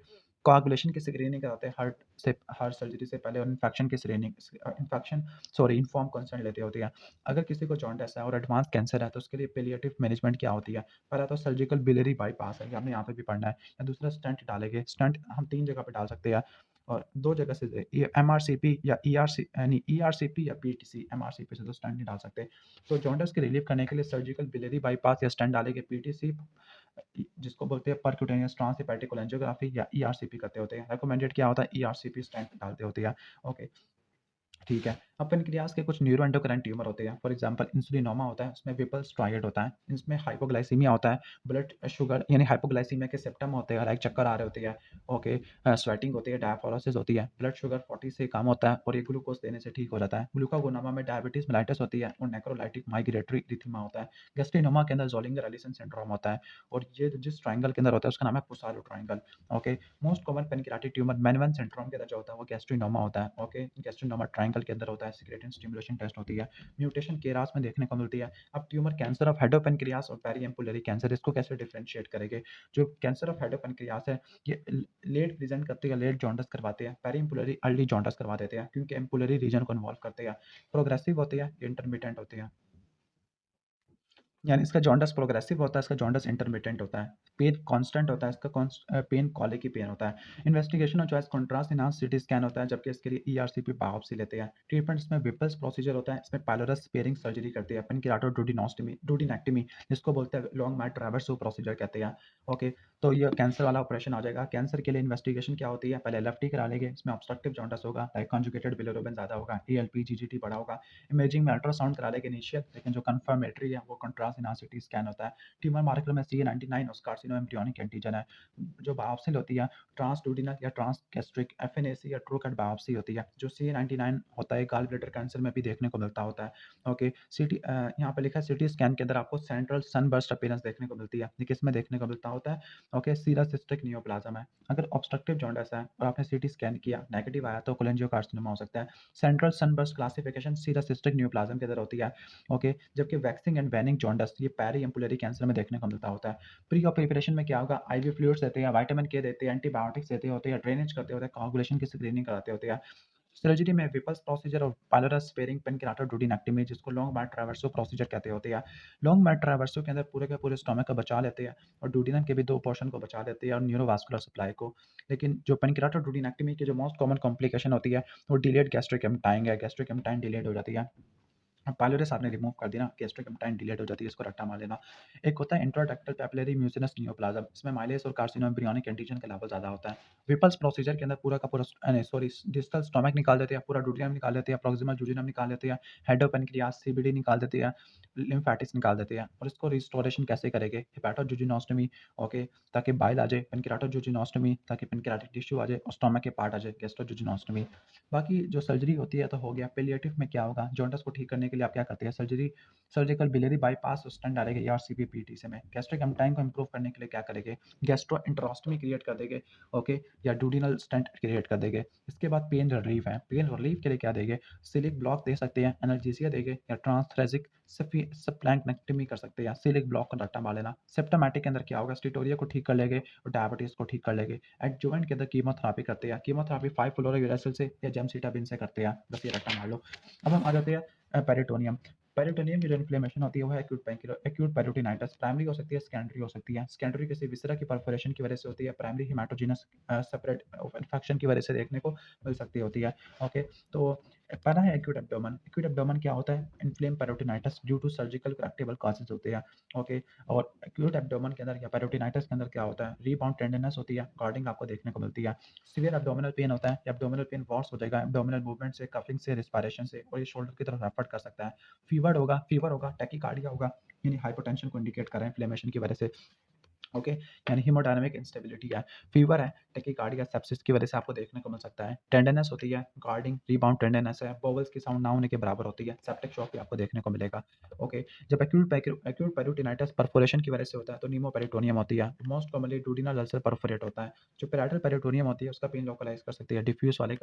कोआगुलेशन की स्क्रीनिंग कराते हैं हर सर्जरी से पहले, और इन्फेक्शन की screening infection sorry informed consent लेते होते हैं। अगर किसी को जॉन्डिस है और एडवांस कैंसर है तो उसके लिए पैलिएटिव मैनेजमेंट क्या होती है। पहला तो सर्जिकल बिलियरी बाईपास है, ये हमने यहाँ पे भी पढ़ना है। या दूसरा स्टंट डालेंगे। स्टंट हम 3 जगह पे डाल सकते हैं और 2 जगह से, ये एमआरसीपी या ईआरसी यानी ईआरसीपी या पीटीसी। एमआरसीपी से तो स्टंट नहीं डाल सकते। तो जॉन्डिस की रिलीफ करने के लिए सर्जिकल बिलियरी बाईपास या स्टंट डालेंगे। पीटीसी जिसको बोलते हैं परक्यूटेनियस ट्रांसहेपेटिक कोलेंजियोग्राफी या ईआरसीपी करते होते हैं। रिकमेंडेड क्या होता है, ईआरसीपी स्टेंट डालते होते हैं। ओके, ठीक है। अब पेनक्रियाज के कुछ न्यूरोएंडोक्राइन ट्यूमर होते हैं। फॉर एग्जांपल इंसुलिनोमा होता है, उसमें विपल स्ट्राइड होता है। इसमें हाइपोग्लाइसीमिया होता है, ब्लड शुगर यानी हाइपोग्लाइसीमिया के सिम्पटम होते हैं, लाइक चक्कर आ रहे होते हैं। ओके, स्वेटिंग होती है, डायफोरोसिस होती है, ब्लड शुगर 40 से कम होता है और ये ग्लूकोज देने से ठीक हो जाता है। ग्लूकागोनोमा में डायबिटीज मेलाइटिस होती है और नेक्रोलाइटिक माइग्रेटरी इरिथेमा होता है। गैस्ट्रिनोमा के अंदर जोलिंगर एलिसन सिंड्रोम होता है और ये जिस ट्रायंगल के अंदर होता है उसका नाम है पुसालो triangle. Okay, most common pancreatic tumour MEN one syndrome के अंदर जो होता है वो गैस्ट्रिनोमा होता है। ओके, गैस्ट्रिनोमा ट्रायंगल के अंदर होता है। सिक्रेटिन स्टिमुलेशन टेस्ट होती है। म्यूटेशन केरास में देखने को मिलती है। अब ट्यूमर कैंसर ऑफ हेडोपेनक्रियास और पेरीएम्पुलरी कैंसर, इसको कैसे डिफरेंशिएट करेंगे। जो कैंसर ऑफ हेडोपेनक्रियास है ये लेट प्रेजेंट करते हैं, लेट जॉन्डिस करवाते हैं। पेरीएम्पुलरी अर्ली जॉन्डिस करवा देते हैं क्योंकि एम्पुलरी रीजन को इन्वॉल्व करते हैं। प्रोग्रेसिव होती है, इंटरमिटेंट होती है। यानी इसका जॉन्डिस प्रोग्रेसिव होता है, इसका जॉन्डिस इंटरमिटेंट होता है। पेन कांस्टेंट होता है, इसका पेन कॉलिक की पेन होता है। इन्वेस्टिगेशन और choice contrast enhanced CT scan होता है, जबकि इसके लिए ईआरसीपी बायोप्सी लेते हैं। ट्रीटमेंट इसमें विपल्स प्रोसीजर होता है, इसमें पायलोरस स्पेयरिंग सर्जरी करती है। पेनकिराटोडुडिनोस्टोमी डुडिनेक्टमी जिसको बोलते हैं लॉन्ग मैट ट्रैवर्सो प्रोसीजर कहते हैं। ओके, तो ये कैंसर वाला ऑपरेशन आ जाएगा। कैंसर के लिए इन्वेस्टिगेशन क्या होती है, पहले एलएफटी करा लेंगे, इसमें ऑब्स्ट्रक्टिव जॉन्डिस होगा, लाइक कॉन्जुगेटेड बिलिरुबिन ज़्यादा होगा, एएलपी जीजीटी बड़ा होगा। इमेजिंग में अल्ट्रासाउंड करा लेंगे इनिशियल, लेकिन जो कंफर्मेटरी है वो कंट्रास्ट इनहांस सीटी स्कैन होता है। ट्यूमर मार्कर में CA 1999 और कार्सिनो एम्ब्रियोनिक एंटीजन है। जो बायोप्सी होती है ट्रांसड्यूडिनल या ट्रांसगैस्ट्रिक एफएनएसी या ट्रूकट बायोप्सी होती है। जो CA 1999 होता है गॉल ब्लैडर कैंसर में भी देखने को मिलता होता है। ओके, सीटी यहाँ पे लिखा है सिटी स्कैन के अंदर आपको सेंट्रल सनबर्स्ट अपीयरेंस देखने को मिलती है। ये किसमें देखने को मिलता होता है। ओके, सीरस सिस्टिक नियोप्लाज्म है। अगर ऑब्स्ट्रक्टिव जॉन्डिस है और आपने सीटी स्कैन किया नेगेटिव आया तो कोलेंजियोकार्सिनोमा हो सकता है। Central sunburst classification serous cystic neoplasm के अंदर होती है। ओके, जबकि वैक्सिंग एंड वैनिंग जॉन्डिस ये पेरीएम्पुलरी कैंसर में देखने को मिलता होता है। प्री ऑप प्रिपरेशन में क्या होगा, आईवी फ्लूइड्स देते हैं, विटामिन के देते हैं, एंटीबायोटिक्स देते होते हैं, ड्रेनेज करते होते हैं, कोआगुलेशन की स्क्रीनिंग कराते होते हैं। सर्जरी में विपल्स प्रोसीजर और पायलोरस स्पेयरिंग पेनकेराटोडुodenectomy जिसको लॉन्ग मैट ट्रैवर्सो प्रोसीजर कहते होते हैं। लॉन्ग मैट ट्रैवर्सो के अंदर पूरे के पूरे स्टोमक को बचा लेते हैं और डुodenum के भी 2 पोर्शन को बचा लेते हैं और न्यूरोवास्कुलर सप्लाई को। लेकिन जो पेनकेराटोडुodenectomy की जो मोस्ट कॉमन कॉम्प्लिकेशन होती है वो डिलेड गैस्ट्रिक एम्पटाइंग है, गैस्ट्रिक एम्पटाइम डिलेड हो जाती है। पायलोरस आपने रिमूव कर दिया, गैस्ट्रिक एम्पटाइम डिलेट हो जाती है, इसको रट्टा मार लेना। एक होता है इंट्राडक्टल पैपिलरी म्यूसिनस नियोप्लाज़्म, इसमें माइलेज और कार्सिनोमा एम्ब्रियोनिक एंटीजन का लेवल ज़्यादा होता है। विपल्स प्रोसीजर के अंदर पूरा का पूरा डिस्टल स्टोमक निकाल देते हैं, पूरा डुodenum निकाल देते हैं, प्रॉक्सिमल दुodenum निकाल देते हैं, हेडोपेनक्रियास, सीबीडी निकाल देते हैं, लिम्फेटिक्स निकाल देते हैं और इसको रिस्टोरेशन कैसे करेंगे? हेपेटोजुजिनोस्टोमी, ओके, ताकि बाइल आ जाए, पेनकेराटोजुजिनोस्टोमी ताकि पेनकेरेटिक टिश्यू आ जाए और स्टोमक के पार्ट आ जाए, गैस्ट्रोजुजिनोस्टोमी। बाकी जो सर्जरी होती है तो हो गया। पैलिएटिव में क्या होगा? जॉन्डिस को ठीक करने के लिए आप क्या करते हैं? सर्जिकल बिलियरी बाईपास स्टेंट डालेंगे ईआरसीपी पीटी में। गैस्ट्रिक एम्पटाइम को इंप्रूव करने के लिए क्या करेंगे? गैस्ट्रोएंटेरोस्टोमी क्रिएट कर देंगे, ओके, या डुodenal स्टेंट क्रिएट कर देंगे। इसके बाद पेन रिलीफ है, पेन रिलीफ के लिए क्या देंगे? सिलिक ब्लॉक दे सकते हैं, एनाल्जेसिया देंगे या ट्रांसथेरेसिक स्प्लैंक्टोमी कर सकते हैं। सिलिक ब्लॉक को रट्टा मार लेना। सिम्प्टोमेटिक के अंदर क्या होगा? स्टीटोरिया को ठीक कर लेंगे और डायबिटीज को ठीक कर लेंगे। एडजुवेंट के अंदर कीमोथेरेपी करते हैं, कीमोथेरेपी 5-फ्लोरोयूरेसिल से या जेमसिटाबिन से करते हैं। बस ये रट्टा मार लो। अब हम आ जाते हैं पेरिटोनियम। पेरिटोनियम की जो इन्फ्लेमेशन होती है वो है एक्यूट पेरिटोनाइटिस। प्राइमरी हो सकती है, सेकेंडरी हो सकती है। सेकेंडरी किसी विसरा की परफोरेशन की वजह से होती है, प्राइमरी हेमाटोजिनस सेपरेट इन्फेक्शन की वजह से देखने को मिल सकती होती है। ओके, तो पहला है एक्यूट एब्डोमेन। एक्यूट एब्डोमेन क्या होता है? Inflame peritonitis due to surgical correctable causes होते हैं। ओके, और एक्यूट एब्डोमेन के अंदर या पेरिटोनाइटिस के अंदर क्या होता है? रीबाउंड टेंडरनेस होती है, गार्डिंग आपको देखने को मिलती है। सीवियर एब्डोमिनल पेन होता है, एब्डोमिनल पेन वॉर्स हो जाएगा एब्डोमिनल मूवमेंट से, कफिंग से, रिस्पायरेशन से और ये शोल्डर की तरफ रेफर कर सकता है। फीवर होगा, टैकीकार्डिया होगा, यानी हाइपोटेंशन को इंडिकेट कर रहा है इन्फ्लेमेशन की वजह से। ओके, यानी हीमोडायनामिक इंस्टेबिलिटी है, फीवर है, टैकीकार्डिया, सेप्सिस की वजह से आपको देखने को मिल सकता है। टेंडरनेस होती है, गार्डिंग, रीबाउंड टेंडरनेस है, बॉवल्स की साउंड ना होने के बराबर होती है, सेप्टिक शॉक भी आपको देखने को मिलेगा। ओके, जब एक्यूट पेरिटोनाइटिस परफोरेशन की वजह से होता है तो नीमोपेरिटोनियम होती है, मोस्ट कॉमनली डुodenal अल्सर परफोरेट होता है। जो पैराइटल पेरिटोनियम होती है उसका पेन लोकलाइज कर सकती है। डिफ्यूज वाले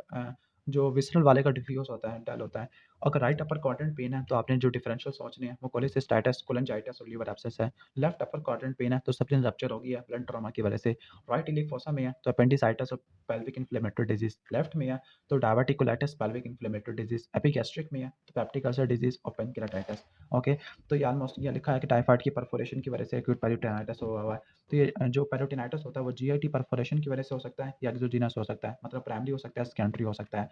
जो विसरल वाले का डिफ्यूज होता है, डल होता है। अगर राइट अपर क्वाड्रेंट पेन है तो आपने जो डिफरेंशियल सोचने हैं वो कोलेसिस्टाइटिस, कोलेंजाइटिस और लीवर एब्सेस है। लेफ्ट अपर क्वाड्रेंट पेन है तो सप्लिन रप्चर हो गई है ब्लड ट्रॉमा की वजह से। राइट इलिक फोसा में है तो अपेंडिसाइटिस और पेल्विक इन्फ्लेमेटरी डिजीज। लेफ्ट में है तो diverticulitis, pelvic inflammatory disease. Epigastric में है तो पेप्टिक अल्सर डिजीज और पेनकेराटाइटिस। ओके, तो ये ऑलमोस्ट ये लिखा है कि टाइफाइड की परफोरेशन की वजह से एक्यूट पेरिटोनाइटिस हुआ है। तो ये जो पेरिटोनाइटिस होता है वो जीआईटी परफोरेशन की वजह से हो सकता है या एक्सोजीनस हो सकता है, मतलब प्राइमरी हो सकता है, सेकेंडरी हो सकता है।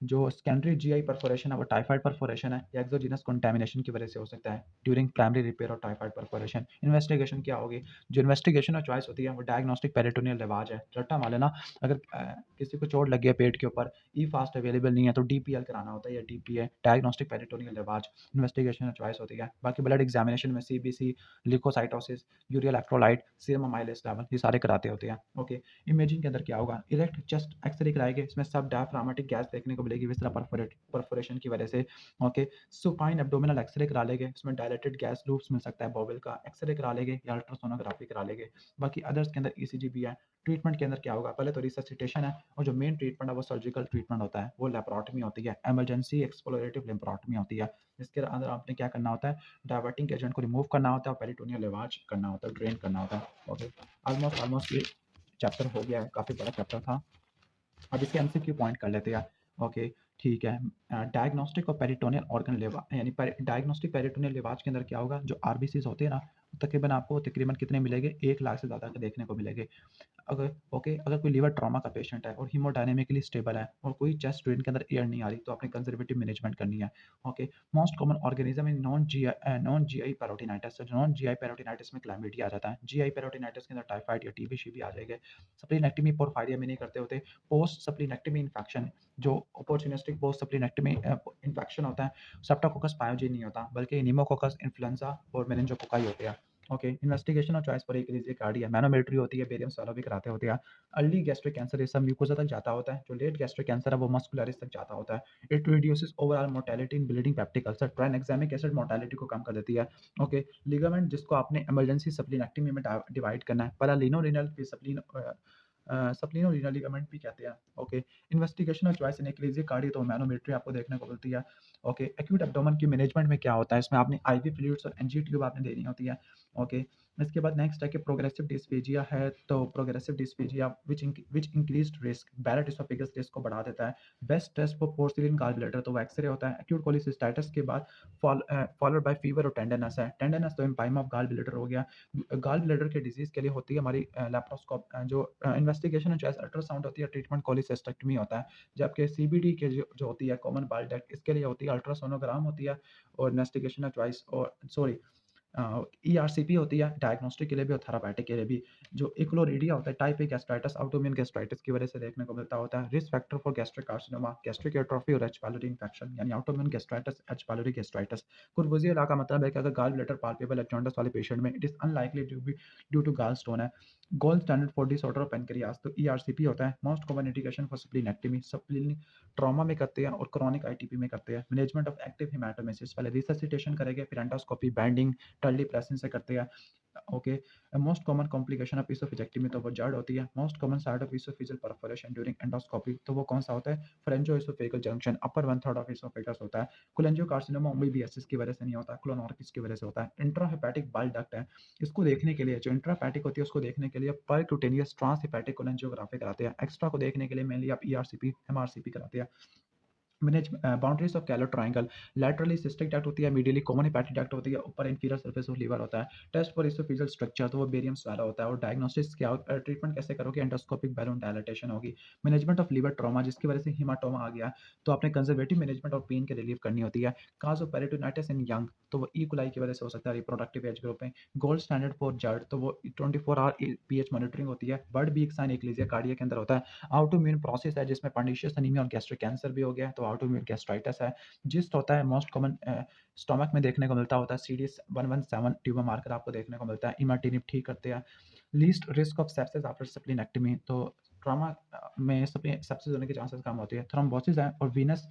जो सेकेंडरी जीआई परफोरेशन है वो टाइफाइड परफोरेशन है या एक्सोजीनस कंटामिनेशन की वजह से हो सकता है ड्यूरिंग प्राइमरी रिपेयर और टाइफाइड परफोरेशन। इन्वेस्टिगेशन क्या होगी? जो इन्वेस्टिगेशन और चॉइस होती है वो डायग्नोस्टिक पेरिटोनियल लिवाज है, रट्टा मार लेना। अगर किसी को चोट लगी है पेट के ऊपर, ई फास्ट अवेलेबल नहीं है तो डीपीएल कराना होता है या डीपीए, डायग्नोस्टिक पेरिटोनियल लिवाज। इन्वेस्टिगेशन और चॉइस होती है। बाकी ब्लड एग्जामिनेशन में CBC, लिकोसाइटोसिस, यूरियल electrolyte, serum amylase level, ये सारे कराते होते हैं। ओके, इमेजिंग के अंदर क्या होगा? इरेक्ट चेस्ट एक्सरे कराएंगे, इसमें सब डायफ्रामेटिक गैस देखने को मिलेगी विसरा परफोरेशन की वजह से। ओके, सुपाइन एब्डोमिनल एक्सरे करा लेंगे, इसमें डायलेटेड गैस लूप्स मिल सकता है बॉवल का, एक्सरे करा लेंगे या अल्ट्रासोनोग्राफी करा लेंगे। बाकी अदर्स के अंदर ईसीजी भी है। ट्रीटमेंट के अंदर क्या होगा? पहले तो रिससिटेशन है और जो मेन ट्रीटमेंट है वो सर्जिकल ट्रीटमेंट होता है, वो लेप्रोटमी होती है, इमरजेंसी एक्सप्लोरेटिव लेप्रोटमी होती है। इसके अंदर आपने क्या करना होता है? डाइवर्टिंग एजेंट को रिमूव करना होता है और पेरिटोनियल लिवाज करना होता है, ड्रेन करना होता है। ओके, ऑलमोस्ट ये चैप्टर हो गया है, काफ़ी बड़ा चैप्टर था। अब इसके एमसीक्यू पॉइंट कर लेते हैं। ओके, ठीक है। डायग्नोस्टिक और पेरिटोनियल ऑर्गन लेवा यानी डायग्नोस्टिक पेरिटोनियल लिवाज के अंदर क्या होगा? जो आरबीसीज होते हैं ना, तकरीबन आपको तकरीबन कितने मिलेंगे? 1 लाख से ज़्यादा के देखने को मिलेंगे। अगर कोई लीवर ट्रॉमा का पेशेंट है और हीमोडायनेमिकली स्टेबल है और कोई चेस्ट ड्रेन के अंदर एयर नहीं आ रही तो आपने कंजर्वेटिव मैनेजमेंट करनी है। Okay, most common organism in non GI peritonitis. Non GI peritonitis में क्लैमिडिया आ जाता है। जीआई पेरोटिनाइटिस के अंदर टाइफाइड या टीबी शीबी आ जाएंगे। सप्लीनेक्टमी पोरफायरिया में नहीं करते होते। पोस्ट सप्लीनेक्टमी इन्फेक्शन, जो अपॉर्चुनिस्टिक पोस्ट सप्लीनेक्टमी इन्फेक्शन होता है, सेप्टोकोकस पायोजेन नहीं होता बल्कि निमोकोकस इन्फ्लुएंजा और मेनिंजोकोकाई होते हैं। ओके, इन्वेस्टिगेशन और चॉइस पर एक लीजिए कार्डिया, मैनोमेट्री होती है, बेरियम सोलह भी कराते होते हैं। अर्ली गैस्ट्रिक कैंसर ये सब म्यूकोजा तक जाता होता है। जो लेट गैस्ट्रिक कैंसर है वो मस्कुलरिस तक जाता होता है। It reduces overall mortality in bleeding peptic ulcer, tranexamic acid mortality को कम कर देती है। ओके, लिगामेंट जिसको आपने इमरजेंसी सप्लीनेक्टमी में डिवाइड करना है, पहला लिनोरिनल फिर सप्लीनोरिनल लिगामेंट भी कहते हैं। ओके, इन्वेस्टिगेशन और चॉइस इन एक लीजिए कार्डियो तो मैनोमेट्री आपको देखने को मिलती है। ओके, एक्यूट एब्डोमेन की मैनेजमेंट में क्या होता है, इसमें आपने आईवी फ्लूइड्स और एनजी ट्यूब आपने देनी होती है। ओके, इसके बाद नेक्स्ट है कि प्रोग्रेसिव डिस्फेजिया है, तो progressive dysphagia which increased risk, Barrett oesophagus risk को बढ़ा देता है। Best test for porcelain gall bladder, तो वो एक्सरे होता है। एक्यूट कोलिसिस्टाइटिस के बाद फॉलोड बाय फीवर और टेंडरनेस है। टेंडरनेस तो एम्पाइमा ऑफ गॉल ब्लैडर हो गया। गॉल ब्लैडर के डिजीज के लिए होती है हमारी लेप्रोस्कोप, जो इन्वेस्टिगेशन है, अल्ट्रासाउंड होती है, ट्रीटमेंट कोलिसिस्टेक्टमी होता है। जबकि सीबीडी के जो होती है कॉमन बाइल डक्ट, इसके लिए होती है अल्ट्रासोनोग्राम होती है, और इन्वेस्टिगेशन है चॉइस और सॉरी ईआरसीपी होती है डायग्नोस्टिक के लिए भी और थेरापेटिक के लिए भी। जो इक्लोरीडिया होता है type A gastritis autoimmune gastritis की वजह से देखने को मिलता होता है। Risk factor for gastric carcinoma, gastric atrophy और एच पाइलोरी इन्फेक्शन, यानी autoimmune gastritis, H pylori gastritis. Courvoisier का मतलब है कि अगर गॉल ब्लैडर पाल्पेबल है जॉन्डिस वाले पेशेंट में, it is unlikely due to gall stone है। Gold standard for disorder of pancreas, तो ईआरसीपी होता है। Most common indication for splenectomy, spleen trauma में करते हैं और क्रॉनिक आईटीपी में करते हैं। मैनेजमेंट ऑफ एक्टिव हेमाटोमेसिस, पहले रिससिटेशन करेंगे, फिर एंडोस्कोपी, बैंडिंग, टर्ली प्रेसिंग से करते हैं। Okay, most common complication of oesophagectomy, तो वो जड़ होती है। Most common side of oesophageal perforation during endoscopy, तो वो कौन सा होता है, pharyngo oesophageal junction, upper one third of oesophagus होता है। कोलेंजियोकार्सिनोमा ओम्बीबीएसिस की वजह से नहीं होता, क्लोनोर्किस की वजह से होता है। इंट्राहेपेटिक बाइल डक्ट है, इसको देखने के लिए जो इंट्राहेपेटिक होती है उसको देखने के लिए परक्यूटेनियस ट्रांसहेपेटिक कोलेंजियोग्राफी कराते हैं। एक्स्ट्रा को देखने के लिए मेनली आप ईआरसीपी एमआरसीपी कराते हैं। मैनेज बाउंड्रीज ऑफ कैलो ट्रायंगल, लैटरली सिस्टिक डक्ट होती है, मीडियली कॉमन हेपेटिक डक्ट होती है, ऊपर इंफीरियर सरफेस ऑफ लीवर होता है। टेस्ट फॉर इसोफेजियल स्ट्रक्चर, तो वो बेरियम स्वेरा होता है। और डायग्नोस्टिक्स क्या ट्रीटमेंट कैसे करोगे, एंडोस्कोपिक बैलून डायलेटेशन होगी। मैनेजमेंट ऑफ लीवर ट्रॉमा, जिसकी वजह से हिमाटोमा आ गया, तो आपने कंजर्वेटिव मैनेजमेंट और पेन की रिलीफ करनी होती है। Cause of peritonitis in young, तो वो ई कुलाई की वजह से हो सकता है रिप्रोडक्टिव एज ग्रुप में। गोल्ड स्टैंडर्ड फॉर जर्ड, तो वो 24 आवर पीएच मॉनिटरिंग होती है। बर्ड बी एक साइन एक्लीजिया कार्डिया के अंदर होता है। ऑटोइम्यून प्रोसेस है जिसमें पर्निशियस अनीमिया और गैस्ट्रिक कैंसर भी हो गया है, तो ऑटोइम्यून गैस्ट्राइटिस है। जिस्ट होता है मोस्ट कॉमन स्टमक में देखने को मिलता होता है। सीडीएस 117 ट्यूमर मार्कर आपको देखने को मिलता है। इमाटिनिब ठीक करते हैं। Least risk of sepsis after splenectomy, तो ट्रॉमा में सेप्सिस होने के चांसेस कम होते हैं। थ्रोम्बोसिस है और वीनस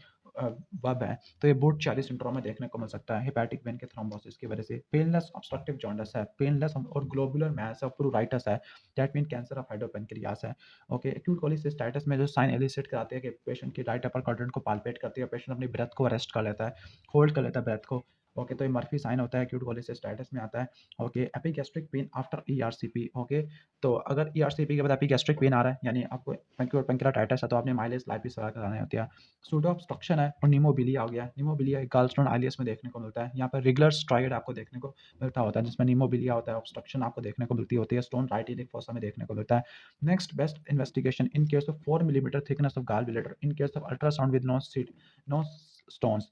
वब है, तो ये बोट 40 सिंड्रोम में देखने को मिल सकता है हेपेटिक वेन के थ्रोम्बोसिस की वजह से। पेनलेस ऑब्स्ट्रक्टिव जॉन्डिस है, पेनलेस और ग्लोबुलर मैस है, प्रूराइटिस है, दैट मीन कैंसर ऑफ हाइड्रोपेनक्रियास है। ओके, एक्यूट कोलिसिस्टाइटिस में जो साइन एलिसिट कराते हैं कि पेशेंट की राइट अपर क्वाड्रेंट को पाल्पेट करती है, पेशेंट अपनी ब्रेथ को अरेस्ट कर लेता है, होल्ड कर लेता है ब्रेथ को। ओके, तो ये मर्फी साइन होता है, एक्यूट कोलिसिस्टाइटिस में आता है। Okay, epigastric pain after ERCP. Okay, तो अगर ईआरसीपी के बाद एपिगैस्ट्रिक पेन आ रहा है, यानी आपको पेंक्रियाटाइटिस है, तो आपने माइलेज लाइपिस कराने होती है। सूडो ऑब्स्ट्रक्शन है और निमोबिलिया हो गया। निमोबिलिया एक गॉलस्टोन आइलियस में देखने को मिलता है। यहाँ पर रेगुलर स्ट्राइड आपको देखने को मिलता होता है, जिसमें निमोबिलिया होता है, ऑब्स्ट्रक्शन आपको देखने को मिलती होती है। स्टोन राइट इलिक फोसा में देखने को मिलता है। Next best investigation in case of 4 millimetre thickness of gall bladder, in case of ultrasound with no stones,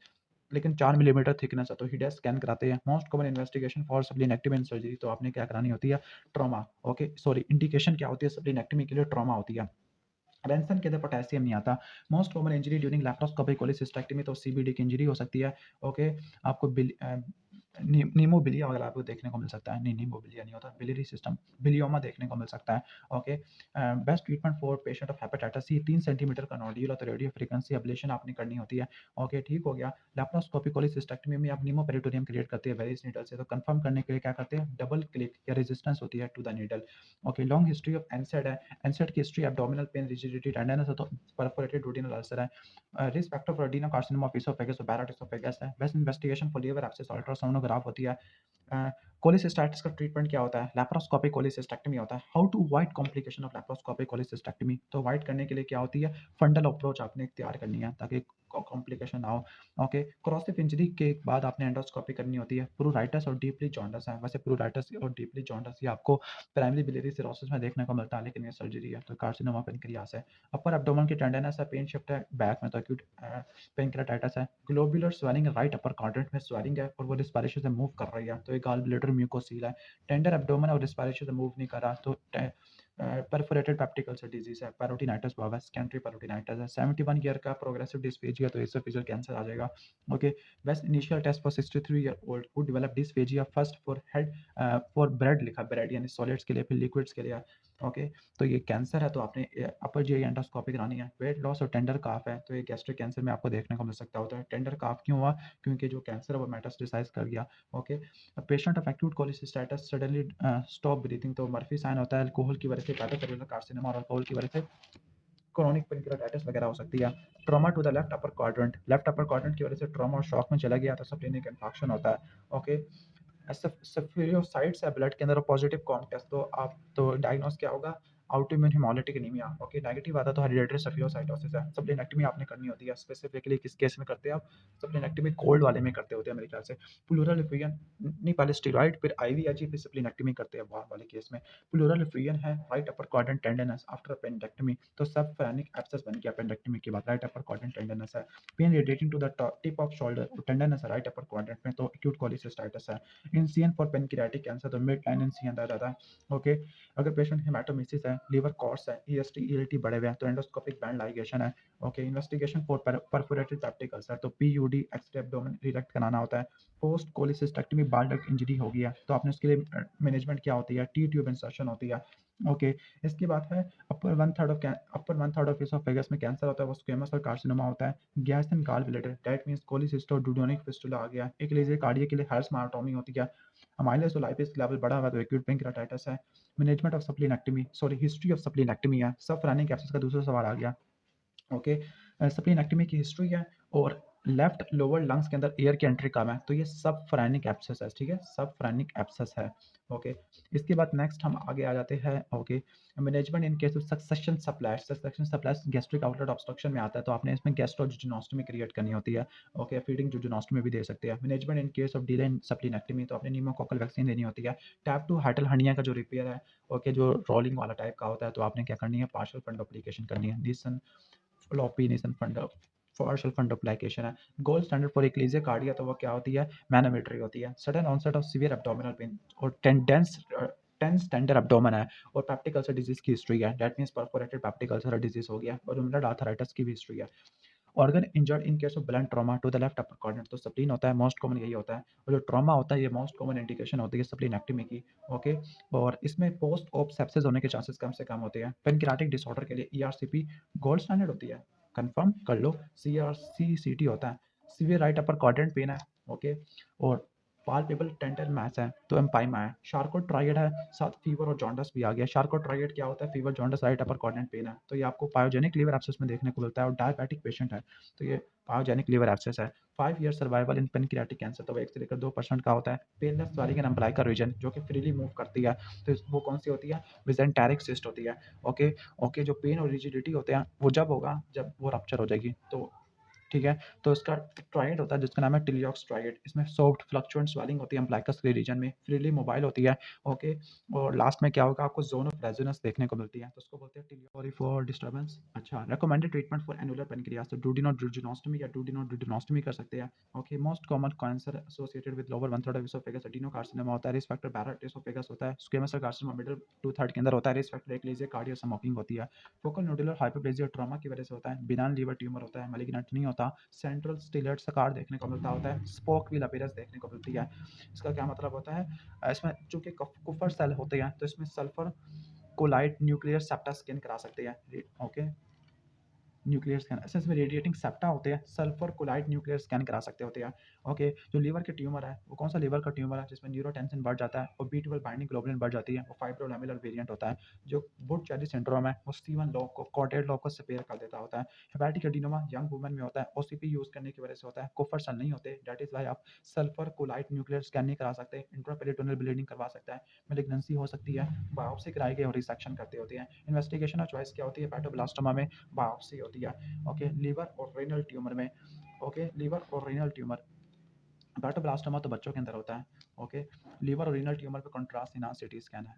लेकिन 4 मिलीमीटर थिकनेस है तो हिडेस स्कैन कराते हैं। Most common investigation for splenectomy and surgery, तो आपने क्या करानी होती है, ट्रॉमा। ओके, सॉरी, इंडिकेशन क्या होती है स्प्लीनेक्टमी के लिए, ट्रॉमा होती है। रेंसन के अंदर पोटेशियम नहीं आता। Most common injury during laparoscopic cholecystectomy, तो सीबीडी की इंजरी हो सकती है। ओके, आपको नीमोबिलिया वगैरह आपको देखने को मिल सकता है। नहीं, नीमोबिलिया नहीं होता, बिलियरी सिस्टम बिलियोमा देखने को मिल सकता है। Okay, best treatment for patient of hepatitis C, 3 centimetre का नोड्यूल है तो रेडियो फ्रीक्वेंसी एब्लेशन आपने करनी होती है। ओके, ठीक हो गया। लैप्रोस्कोपिक कोलिसिस्टेक्टमी में आप नीमोपेरिटोनियम क्रिएट करते हैं वेरियस नीडल से, तो कंफर्म करने के लिए क्या करते हैं, डबल क्लिक या रेजिस्टेंस होती है to the needle. Okay, long history of NSAID है। एनसेड की history abdominal pain, rigidity, tenderness है तो परफोरेटेड डुodenal अल्सर है। Risk factor for adenocarcinoma of oesophagus और बैरेट एसोफेगस है। Best investigation for liver abscess, ultrasonograph होती है। कोलिसिस्टाइटिस का ट्रीटमेंट क्या होता है, लैप्रोस्कोपिक कोलिसिस्टेक्टमी होता है। How to avoid complication of laparoscopic cholecystectomy, तो अवॉइड करने के लिए क्या होती है, फंडल अप्रोच आपने इख्तियार करनी है ताकि कॉम्प्लिकेशन ना हो। ओके, क्रॉसिव इंजरी के बाद आपने एंडोस्कोपी करनी होती है। प्रूराइटिस और डीपली जॉन्डिस है, वैसे प्रूराइटिस और डीपली जॉन्डिस ये आपको प्राइमरी बिलियरी सिरोसिस में देखने को मिलता है, लेकिन ये सर्जरी है तो कार्सिनोमा पेनक्रियास है। अपर एब्डोमेन की टेंडरनेस है, पेन शिफ्ट है बैक में तो एक्यूट पेनक्रियाटाइटिस है। Globular swelling right upper quadrant में स्वेलिंग है और वो रिस्पायरेशन से मूव कर रही है, तो ये गॉल ब्लैडर म्यूकोसील है। टेंडर एब्डोमेन और रिस्पायरेशन से मूव नहीं कर रहा तो परफोरेटेड पेप्टिक अल्सर डिजीज है। पैरोटिनाइटिस हुआ है, सेकेंडरी पैरोटिनाइटिस है। 71 ईयर का प्रोग्रेसिव डिस्फेजिया, तो एसोफेजियल कैंसर आ जाएगा। Okay, best initial test for 63 year old who develop dysphagia, first for head for bread लिखा, ब्रेड यानी सॉलिड्स के लिए, फिर लिक्विड्स के लिए। ओके, तो ये कैंसर है तो आपने अपर जीआई एंडोस्कोपी करानी है। वेट लॉस और टेंडर काफ है, तो ये गैस्ट्रिक कैंसर में आपको देखने को मिल सकता होता है। टेंडर काफ क्यों हुआ, क्योंकि जो कैंसर है वो मेटास्टेसाइज कर गया। Okay, patient of acute cholecystitis suddenly stop breathing, तो मर्फी साइन होता है अल्कोहल की वजह से, पैरासेल्युलर कार्सिनोमा और अल्कोहल की वजह से क्रोनिक पेनक्रियाटाइटिस वगैरह हो सकती है। Trauma to the left upper quadrant की वजह से ट्रॉमा और शॉक में चला गया तो सप्लीनिक इन्फेक्शन होता है। ओके, सफियोसाइट्स है ब्लड के अंदर पॉजिटिव कॉम टेस्ट, तो आप तो डायग्नोस क्या होगा, autoimmune haemolytic anaemia. Okay, negative आता तो हेरिडिटरी सफियोसाइटोसिस है। सप्लीनेक्टमी आपने करनी होती है, स्पेसिफिकली किस केस में करते हैं आप, सप्लीनेक्टमी कोल्ड वाले में करते होते हैं मेरे ख्याल से। प्लूरल इफ्यूजन नहीं, पहले स्टेरॉइड फिर आईवीआईजी फिर सप्लीनेक्टमी करते हैं वार्म वाले केस में। प्लूरल इफ्यूजन है right upper quadrant tenderness after appendectomy, तो सब फ्रेनिक एब्सेस बन गया अपेंडेक्टमी के बाद, राइट अपर क्वाड्रेंट टेंडरनेस है। Pain radiating to the tip of shoulder, tenderness है राइट अपर क्वाड्रेंट में, तो एक्यूट कोलिसिस्टाइटिस है। इंसियन फॉर पेनक्रियाटिक कैंसर, तो मिड लाइन इंसियन रह जाता है। ओके, अगर पेशेंट हेमाटोमेसिस है, लीवर कॉर्स है, ईएसटी ईएलटी बढ़े हुए हैं तो एंडोस्कोपिक बैंड लाइगेशन है। Okay, investigation for perforated peptic ulcer, तो पीयूडी एक्स-रे एब्डोमेन रिजेक्ट कराना होता है। Post cholecystectomy bile duct injury हो गई है तो आपने उसके लिए मैनेजमेंट क्या होती है, टी ट्यूब इंसर्शन होती है। ओके, इसके बाद है upper one third of oesophagus में कैंसर होता है, वो स्क्वेमस और कार्सिनोमा होता है। Gas and gall bladder, that means cholecystoduodenal fistula आ गया। एक लीजिए कार्डियक के लिए हार्समायोटोमी होती है। अमाइलोस लाइपिस लेवल बढ़ा हुआ तो एक्यूट पेनक्रियाटाइटिस है। Management of splenectomy, sorry history of splenectomy है, सब रनिंग एब्सेस का दूसरा सवाल आ गया। ओके, स्प्लीनेक्टमी की हिस्ट्री है और लेफ्ट लोअर लंग्स के अंदर एयर की एंट्री कम है, तो ये सब फ्रेनिक एब्सेस है। ठीक है, सब फ्रेनिक एब्सेस है। ओके, इसके बाद नेक्स्ट हम आगे आ जाते हैं। Okay, management in case of succession supplies gastric outlet obstruction में आता है, तो आपने इसमें गैस्ट्रोजुजिनोस्टोमी क्रिएट करनी होती है। ओके, फीडिंग जुजिनोस्टोमी भी दे सकते हैं। Management in case of delay in splenectomy, तो आपने न्यूमोकोकल वैक्सीन देनी होती है। टाइप 2 हाइटल हर्निया का जो रिपेयर है, ओके, जो रोलिंग वाला टाइप का होता है, तो आपने क्या करनी है, पार्शियल फंड एप्लीकेशन करनी है। Nissen floppy Nissen fund partial fundoplication है। Gold standard for achalasia cardia, तो वो क्या होती है, मैनोमेट्री होती है। Sudden onset of severe abdominal pain और टेंस टेंडर एब्डोमेन है और पेप्टिक अल्सर डिजीज की हिस्ट्री है, that means perforated peptic ulcer disease हो गया, और रूमेटॉइड आर्थराइटिस की भी हिस्ट्री है। Organ injured in case of blunt trauma to the left upper quadrant, तो स्प्लीन होता है, मोस्ट कॉमन यही होता है। और जो ट्रॉमा होता है ये मोस्ट कॉमन इंडिकेशन होती है स्प्लीनेक्टमी की। ओके, और इसमें पोस्ट ऑप सेप्सिस होने के चांसेस कम से कम होते हैं। पेनक्रियाटिक डिसऑर्डर के लिए ईआरसीपी गोल्ड स्टैंडर्ड होती है, कंफर्म कर लो। सीआरसीसीटी होता है, severe right upper quadrant pen है। ओके, और पाल्पेबल टेंडर मैच है तो एम्पाइमा है। शार्कोट ट्राइड है, साथ फीवर और जॉन्डस भी आ गया। शार्कोट ट्राइड क्या होता है, fever jaundice right upper quadrant pen है, तो ये आपको पायोजेनिक लीवर एब्सेस में देखने को मिलता है। और डायबिटिक पेशेंट है तो ये पायोजेनिक लीवर एब्सेस है। 5 ईयर सर्वाइवल इन पेनक्रियाटिक कैंसर, तो वो 1 से लेकर 2% का होता है। पेनलेस स्वालिंग एंड अम्बिलिकल रीजन जो कि फ्रीली मूव करती है, तो वो कौन सी होती है, मेसेंटेरिक सिस्ट होती है। ओके, ओके, जो पेन और रिजिडिटी होते हैं वो जब होगा जब वो रप्चर हो जाएगी, तो ठीक है। तो इसका ट्राइड होता है जिसका नाम है टिलियॉक्स ट्राइड, इसमें सॉफ्ट फ्लक्चुएंट स्वेलिंग होती है अम्बिलिकस के रीजन में, फ्रीली मोबाइल होती है। ओके, और लास्ट में क्या होगा, आपको जोन ऑफ रेजोनेंस देखने को मिलती है, तो उसको बोलते हैं टिलियॉक्स। Sorry for disturbance. अच्छा, recommended treatment for annular pancreas, तो डुडिनोस्टोमी या डुडिनोस्टोमी कर सकते हैं। Okay, most common cancer associated with lower one third of oesophagus adenocarcinoma होता है। रिस्क फैक्टर बैरेट एसोफेगस होता है। Squamous cell carcinoma middle two third के अंदर होता है। रिस्क फैक्टर एक लीजिए कार्डियो स्मोकिंग होती है। फोकल नोडुलर हाइपरप्लेजिया ट्रॉमा की वजह से होता है। बिनाइन लीवर ट्यूमर होता है, मैलिग्नेंट नहीं होता। सेंट्रल स्टिलेट सकार देखने को मिलता होता है। स्पोक व्हील अपीयरेंस देखने को मिलती है। इसका क्या मतलब होता है, इसमें चूंकि कुफर सेल होते हैं तो इसमें sulphur colloid nuclear septa scan करा सकते हैं। ओके, न्यूक्लियर स्कैन एसेंस में रेडिएटिंग सेप्टा होते हैं, सल्फर कोलाइड न्यूक्लियर स्कैन करा सकते होते हैं। ओके, जो लीवर के ट्यूमर है वो कौन सा लीवर का ट्यूमर है जिसमें न्यूरोटेंसिन बढ़ जाता है और B12 बाइंडिंग ग्लोबुलिन बढ़ जाती है, वो फाइब्रोलैमेलर वेरिएंट होता है। जो बुट चैरी सिंड्रोम है वो स्टीवन लॉ को कॉर्डेड लॉ को स्पेयर कर देता होता है। हेपेटिक एडिनोमा यंग वुमेन में होता है, ओसीपी यूज करने की वजह से होता है। कुफर सेल नहीं होते, दैट इज व्हाई आप सल्फर कोलाइड न्यूक्लियर स्कैन नहीं करा सकते। इंट्रापेरिटोनल ब्लीडिंग करवा सकता है, मैलिग्नेंसी हो सकती है, बायोप्सी कराई गई और रिसेक्शन करते होते हैं। इन्वेस्टिगेशन ऑफ चॉइस क्या होती है, हेपेटोब्लास्टोमा में बायोप्सी होती है। ओके, लीवर और रेनल ट्यूमर में, ओके, लीवर और रेनल ट्यूमर, हेपेटोब्लास्टोमा तो बच्चों के अंदर होता है। ओके, लीवर और रीनल ट्यूमर पे कंट्रास्ट सिटी स्कैन है।